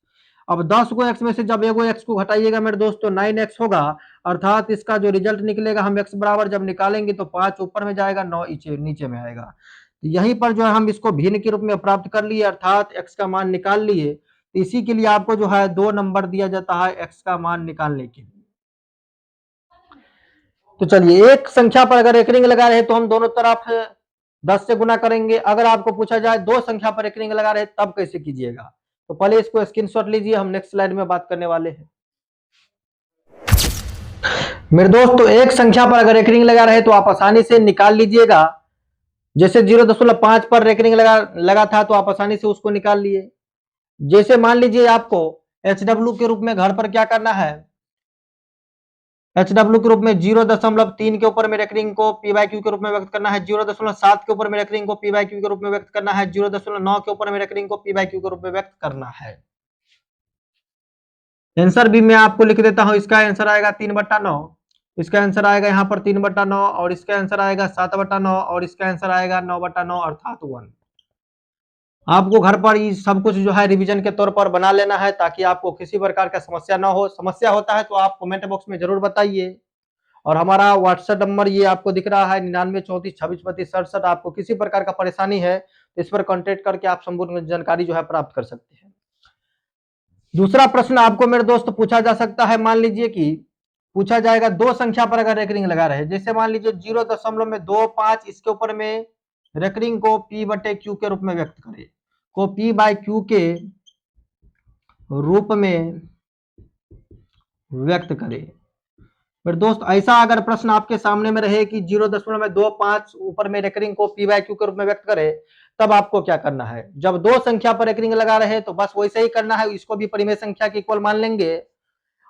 अब 10 को x में से जब एगो x को घटाइएगा मेरे दोस्तों 9x होगा, अर्थात इसका जो रिजल्ट निकलेगा हम x बराबर जब निकालेंगे तो 5 ऊपर में जाएगा, 9 नीचे में आएगा। तो यहीं पर जो है हम इसको भिन्न के रूप में प्राप्त कर लिए, अर्थात x का मान निकाल लिए। तो इसी के लिए आपको जो है 2 नंबर दिया जाता है x का मान निकालने के लिए। तो चलिए, एक संख्या पर अगर एक रिंग लगा रहे तो हम दोनों तरफ 10 से गुना करेंगे। अगर आपको पूछा जाए दो संख्या पर एक रिंग लगा रहे तब कैसे कीजिएगा, तो पहले इसको स्क्रीनशॉट लीजिए, हम नेक्स्ट स्लाइड में बात करने वाले हैं। मेरे दोस्त, तो एक संख्या पर अगर एक रिंग लगा रहे तो आप आसानी से निकाल लीजिएगा। जैसे 0.5 पर एक रिंग लगा था तो आप आसानी से उसको निकाल लिए। जैसे मान लीजिए आपको HW के रूप में घर पर क्या करना है, HW के रूप में 0.3 के ऊपर में रेकरिंग को P/Q के रूप में व्यक्त करना है, 0.7 के ऊपर में रेकरिंग को P/Q के रूप में व्यक्त करना है, 0.9 के ऊपर में रेकरिंग को P/Q के रूप में व्यक्त करना है। आंसर भी मैं आपको लिख देता हूं। इसका आंसर आएगा 3/9, इसका आंसर आएगा यहाँ पर 3/9 और इसका आंसर आएगा 7/9 और इसका आंसर आएगा 9/9 अर्थात 1। आपको घर पर ये सब कुछ जो है रिवीजन के तौर पर बना लेना है ताकि आपको किसी प्रकार का समस्या ना हो। समस्या होता है तो आप कमेंट बॉक्स में जरूर बताइए। और हमारा व्हाट्सएप नंबर ये आपको दिख रहा है 9934263267। आपको किसी प्रकार का परेशानी है तो इस पर कॉन्टेक्ट करके आप संपूर्ण जानकारी जो है प्राप्त कर सकते हैं। दूसरा प्रश्न आपको मेरे दोस्त पूछा जा सकता है, मान लीजिए कि पूछा जाएगा दो संख्या पर अगर रेकरिंग लगा रहे, जैसे मान लीजिए 0.25, इसके ऊपर में रेकरिंग को P/Q के रूप में व्यक्त करें, को P/Q के रूप में व्यक्त करें। मेरे दोस्त, ऐसा अगर प्रश्न आपके सामने में रहे कि 0.25 ऊपर में रेकरिंग को P/Q के रूप में व्यक्त करे, तब आपको क्या करना है, जब दो संख्या पर रेकरिंग लगा रहे तो बस वैसे ही करना है, इसको भी परिमेय संख्या के इक्वल मान लेंगे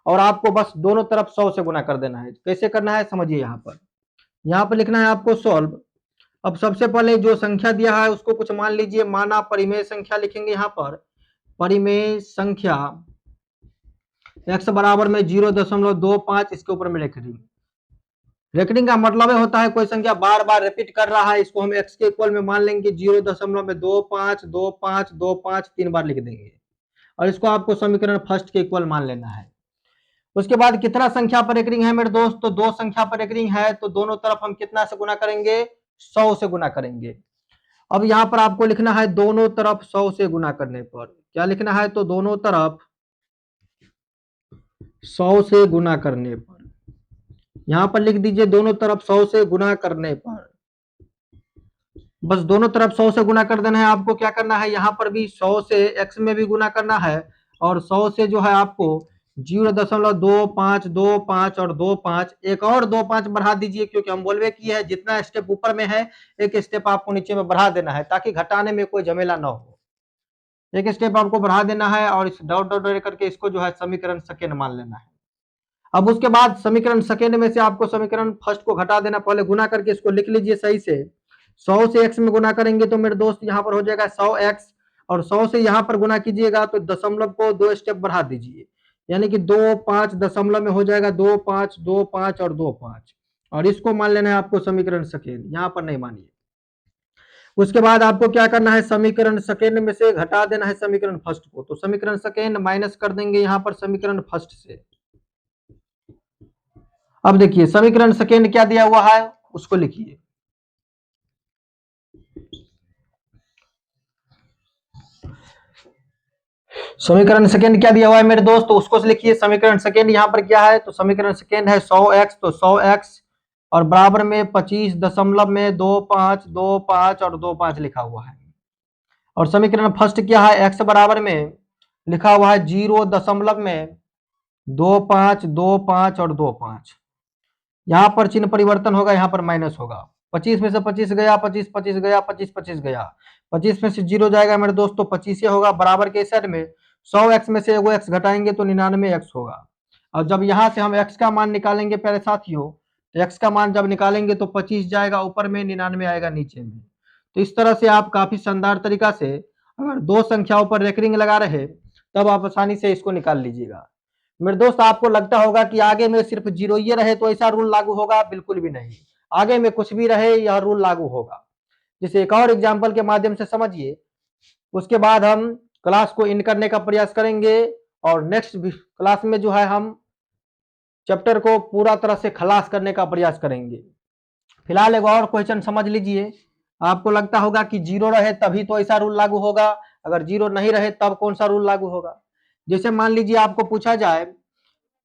और आपको बस दोनों तरफ 100 से गुना कर देना है। कैसे करना है समझिए, यहाँ पर लिखना है आपको सॉल्व। अब सबसे पहले जो संख्या दिया है उसको कुछ मान लीजिए, माना परिमेय संख्या लिखेंगे। यहाँ पर परिमेय संख्या x बराबर में 0.25, इसके ऊपर में रेकरिंग रेकरिंग का मतलब होता है कोई संख्या बार बार रिपीट कर रहा है, इसको हम x के इक्वल में मान लेंगे 0.2525 3 बार लिख देंगे और इसको आपको समीकरण फर्स्ट के इक्वल मान लेना है। उसके बाद कितना संख्या पर रेकरिंग है मेरे दोस्त, तो दो संख्या पर रेकरिंग है, तो दोनों तरफ हम कितना से गुना करेंगे, 100 से गुना करेंगे। अब यहां पर आपको लिखना है दोनों तरफ 100 से गुना करने पर क्या लिखना है, तो दोनों तरफ 100 से गुना करने पर यहां पर लिख दीजिए दोनों तरफ 100 से गुना करने पर, बस दोनों तरफ 100 से गुना कर देना है। आपको क्या करना है, यहां पर भी 100 से x में भी गुना करना है और 100 से जो है आपको 0.2525 और 25 एक और 25 बढ़ा दीजिए, क्योंकि हम बोलवे किए है जितना स्टेप ऊपर में है एक स्टेप आपको नीचे में बढ़ा देना है ताकि घटाने में कोई झमेला ना हो। एक स्टेप आपको बढ़ा देना है और इस डॉट डॉट करके इसको जो है समीकरण सेकेंड मान लेना है। अब उसके बाद समीकरण सेकेंड में से आपको समीकरण फर्स्ट को घटा देना, पहले गुना करके इसको लिख लीजिए सही से। 100 से x में गुना करेंगे तो मेरे दोस्त यहाँ पर हो जाएगा 100x और 100 से यहाँ पर गुना कीजिएगा तो दशमलव को 2 स्टेप बढ़ा दीजिए, यानी कि 2 5 दशमलव में हो जाएगा 2 5 2 5 और 2 5 और इसको मान लेना है आपको समीकरण सेकेंड, यहाँ पर नहीं मानिए। उसके बाद आपको क्या करना है, समीकरण सेकेंड में से घटा देना है समीकरण फर्स्ट को, तो समीकरण सेकेंड माइनस कर देंगे यहाँ पर समीकरण फर्स्ट से। अब देखिए समीकरण सेकेंड क्या दिया हुआ है उसको लिखिए, समीकरण सेकेंड क्या दिया हुआ है मेरे दोस्त, तो उसको लिखिए। समीकरण सेकेंड यहाँ पर क्या है, तो समीकरण सेकेंड है 100x, तो 100x और बराबर में 25.25 और 25 लिखा हुआ है। और समीकरण फर्स्ट क्या है, x बराबर में लिखा हुआ है 0.25 और 25, यहाँ पर चिन्ह परिवर्तन होगा, यहाँ पर माइनस होगा। 25 में से 25 गया, 25 25 गया, 25 25 गया, 25 में से 0 जाएगा मेरे दोस्त, तो 25 होगा बराबर के साइड में 100x में से एगो x घटाएंगे तो 99x होगा। और जब यहाँ से हम x का मान निकालेंगे प्यारे साथियों, तो x का मान जब निकालेंगे तो 25 जाएगा ऊपर में, 99 आएगा नीचे में। तो इस तरह से आप काफी शानदार तरीका से अगर दो संख्याओं पर रेकरिंग लगा रहे तब आप आसानी से इसको निकाल लीजिएगा। मेरे दोस्त आपको लगता होगा कि आगे में सिर्फ जीरो ये रहे तो ऐसा रूल लागू होगा, बिल्कुल भी नहीं, आगे में कुछ भी रहे यह रूल लागू होगा। जिसे एक और एग्जाम्पल के माध्यम से समझिए, उसके बाद हम क्लास को इन करने का प्रयास करेंगे और नेक्स्ट क्लास में जो है हम चैप्टर को पूरा तरह से खलास करने का प्रयास करेंगे। फिलहाल एक और क्वेश्चन समझ लीजिए, आपको लगता होगा कि जीरो रहे तभी तो ऐसा रूल लागू होगा, अगर जीरो नहीं रहे तब कौन सा रूल लागू होगा। जैसे मान लीजिए आपको पूछा जाए,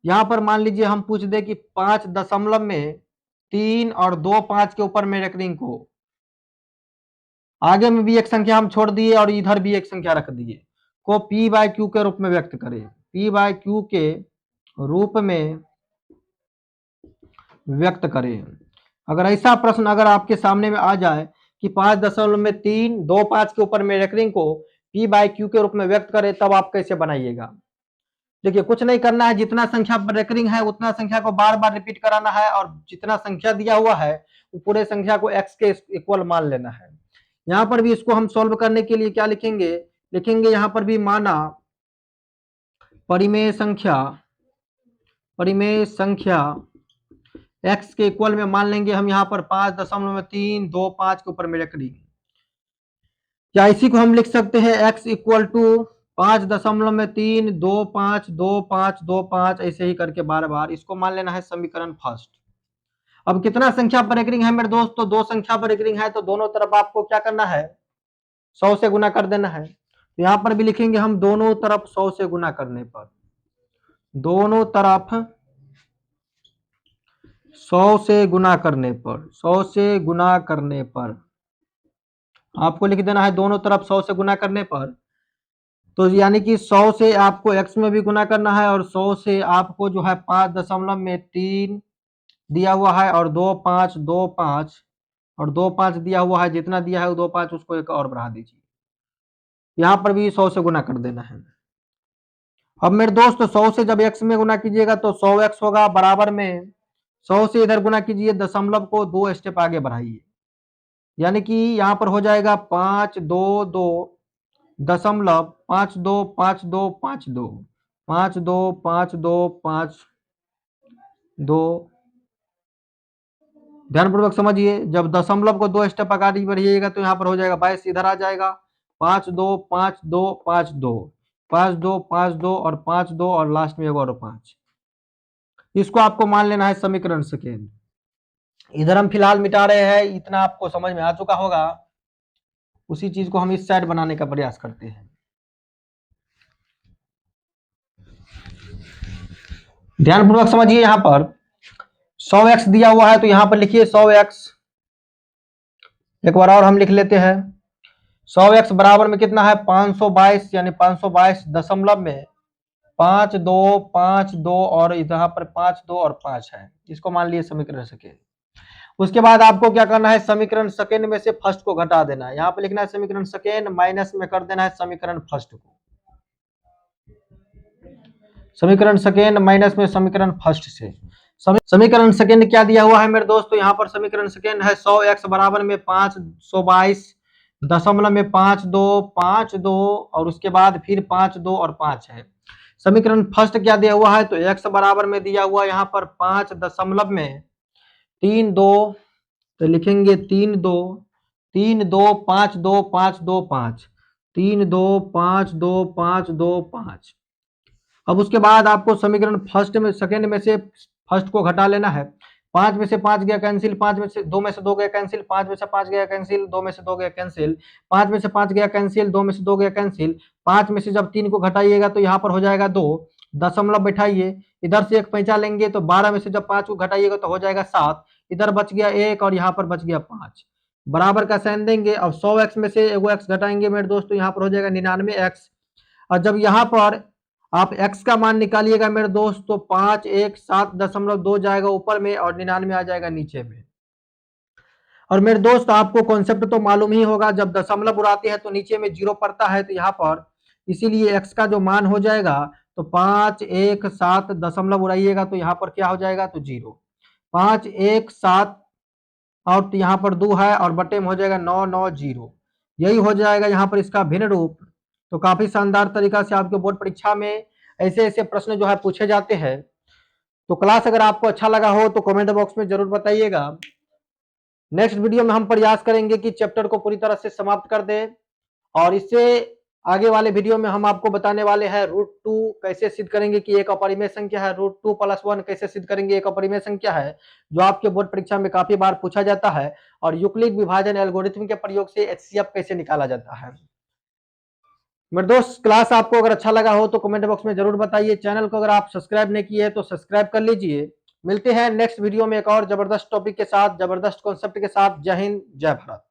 यहां पर मान लीजिए हम पूछ दे कि 5.3 और 2 5 के ऊपर में रेकरिंग को आगे में भी एक संख्या हम छोड़ दिए और इधर भी एक संख्या रख दिए को p/q के रूप में व्यक्त करें, p/q के रूप में व्यक्त करें। अगर ऐसा प्रश्न अगर आपके सामने में आ जाए कि 5.3 2 5 के ऊपर में रेकरिंग को p/q के रूप में व्यक्त करें, तब आप कैसे बनाइएगा। देखिए कुछ नहीं करना है, जितना संख्या पर रेकरिंग है उतना संख्या को बार बार रिपीट कराना है और जितना संख्या दिया हुआ है वो पूरे संख्या को x के इक्वल मान लेना है। यहाँ पर भी इसको हम सॉल्व करने के लिए क्या लिखेंगे, लिखेंगे यहाँ पर भी माना परिमेय संख्या x के इक्वल में मान लेंगे हम यहाँ पर 5.325 के ऊपर में रेकरिंग, या इसी को हम लिख सकते हैं x इक्वल टू 5.32525 ऐसे ही करके बार बार इसको मान लेना है समीकरण फर्स्ट। अब कितना संख्या पर रेकरिंग है मेरे दोस्त, तो दो संख्या पर रेकरिंग है, तो दोनों तरफ आपको क्या करना है 100 से गुना कर देना है। तो यहाँ पर भी लिखेंगे हम दोनों तरफ 100 से गुना करने पर, दोनों तरफ 100 से गुना करने पर, 100 से गुना करने पर आपको लिख देना है दोनों तरफ 100 से गुना करने पर, तो यानी कि 100 से आपको x में भी गुना करना है और 100 से आपको जो है 5.3 दिया हुआ है और 2 5 2 5 और 2 5 दिया हुआ है, जितना दिया है वो 2 5 उसको एक और बढ़ा दीजिए, यहाँ पर भी 100 से गुना कर देना है। अब मेरे दोस्त 100 से जब x में गुना कीजिएगा तो 100x होगा बराबर में 100 से इधर गुना कीजिए, दशमलव को 2 स्टेप आगे बढ़ाइए, यानी कि यहाँ पर हो जाएगा 5 2 2 दशमलव 5 2 5 2 5 2 5 2 5 2 5 2 ध्यानपूर्वक समझिए, जब दशमलव को 2 स्टेप आगे बढ़िएगा तो यहाँ पर हो जाएगा 22, इधर आ जाएगा 5 2 5 2 5 2 5 2 5 2 और 5 2 और लास्ट में 1 और 5। इसको आपको मान लेना है समीकरण सेकेंड। इधर हम फिलहाल मिटा रहे हैं, इतना आपको समझ में आ चुका होगा। उसी चीज को हम इस साइड बनाने का प्रयास करते हैं। ध्यानपूर्वक समझिए, यहां पर 100x दिया हुआ है तो यहां पर लिखिए 100x। एक बार और हम लिख लेते हैं, 100x बराबर में कितना है 522, यानी 522 दशमलव में 5 2 5 2 और यहाँ पर 5 2 और 5 है। इसको मान लिए समीकरण सेकेंड। उसके बाद आपको क्या करना है, समीकरण सेकेंड में से फर्स्ट को घटा देना है। यहाँ पे लिखना है समीकरण सेकेंड माइनस में कर देना है समीकरण फर्स्ट को। समीकरण सेकेंड माइनस में समीकरण फर्स्ट से। समीकरण सेकेंड क्या दिया हुआ है मेरे दोस्तों, यहाँ पर समीकरण सेकेंड है 100x बराबर में 522 दशमलव में 5 2 5 2 और उसके बाद फिर 5 2 और 5 है। समीकरण फर्स्ट क्या दिया हुआ है, तो x बराबर में दिया हुआ यहाँ पर 5 दशमलव में 3 2, तो लिखेंगे 3 2 3 2 5 2 5 2 5 3 2 5 2 5 2 5। अब उसके बाद आपको समीकरण फर्स्ट में सेकेंड में से फर्स्ट को घटा लेना है। 5 में से 5 गया कैंसिल, 5 में से 2 में से 2 गया कैंसिल, 5 में से 5 गया कैंसिल, 2 में से 2 गया कैंसिल, 5 में से 5 गया कैंसिल, 2 में से 2 गया कैंसिल। 5 में से जब 3 को घटाइएगा तो यहाँ पर हो जाएगा 2, दशमलव बैठाइए, इधर से एक पैंचा लेंगे तो 12 में से जब 5 को घटाइएगा तो हो जाएगा 7, इधर बच गया 1 और यहाँ पर बच गया 5, बराबर का साइन देंगे। अब 100x में से एगो x घटाएंगे मेरे दोस्तों, यहाँ पर हो जाएगा 99x। और जब यहाँ पर आप x का मान निकालिएगा मेरे दोस्त तो 5 1 7.2 जाएगा ऊपर में और 99 आ जाएगा नीचे में। और मेरे दोस्त आपको कॉन्सेप्ट तो मालूम ही होगा, जब दशमलव उड़ाते हैं तो नीचे में 0 पड़ता है, तो यहाँ पर इसीलिए x का जो मान हो जाएगा तो 5 1 7 दशमलव उड़ाइएगा तो यहाँ पर क्या हो जाएगा, तो 0 5 1 7 और तो यहाँ पर 2 है और बटे में हो जाएगा 9 9 0। यही हो जाएगा यहाँ पर इसका भिन्न रूप। तो काफी शानदार तरीका से आपके बोर्ड परीक्षा में ऐसे ऐसे प्रश्न जो है पूछे जाते हैं। तो क्लास अगर आपको अच्छा लगा हो तो कमेंट बॉक्स में जरूर बताइएगा। नेक्स्ट वीडियो में हम प्रयास करेंगे कि चैप्टर को पूरी तरह से समाप्त कर दें, और इससे आगे वाले वीडियो में हम आपको बताने वाले हैं √2 कैसे सिद्ध करेंगे कि एक अपरिमेय संख्या है, √2 + 1 कैसे सिद्ध करेंगे एक अपरिमेय संख्या है, जो आपके बोर्ड परीक्षा में काफी बार पूछा जाता है, और यूक्लिड विभाजन एल्गोरिथम के प्रयोग से HCF कैसे निकाला जाता है। मेरे दोस्त क्लास आपको अगर अच्छा लगा हो तो कमेंट बॉक्स में जरूर बताइए। चैनल को अगर आप सब्सक्राइब नहीं किए तो सब्सक्राइब कर लीजिए। मिलते हैं नेक्स्ट वीडियो में एक और जबरदस्त टॉपिक के साथ, जबरदस्त कॉन्सेप्ट के साथ। जय हिंद, जय भारत।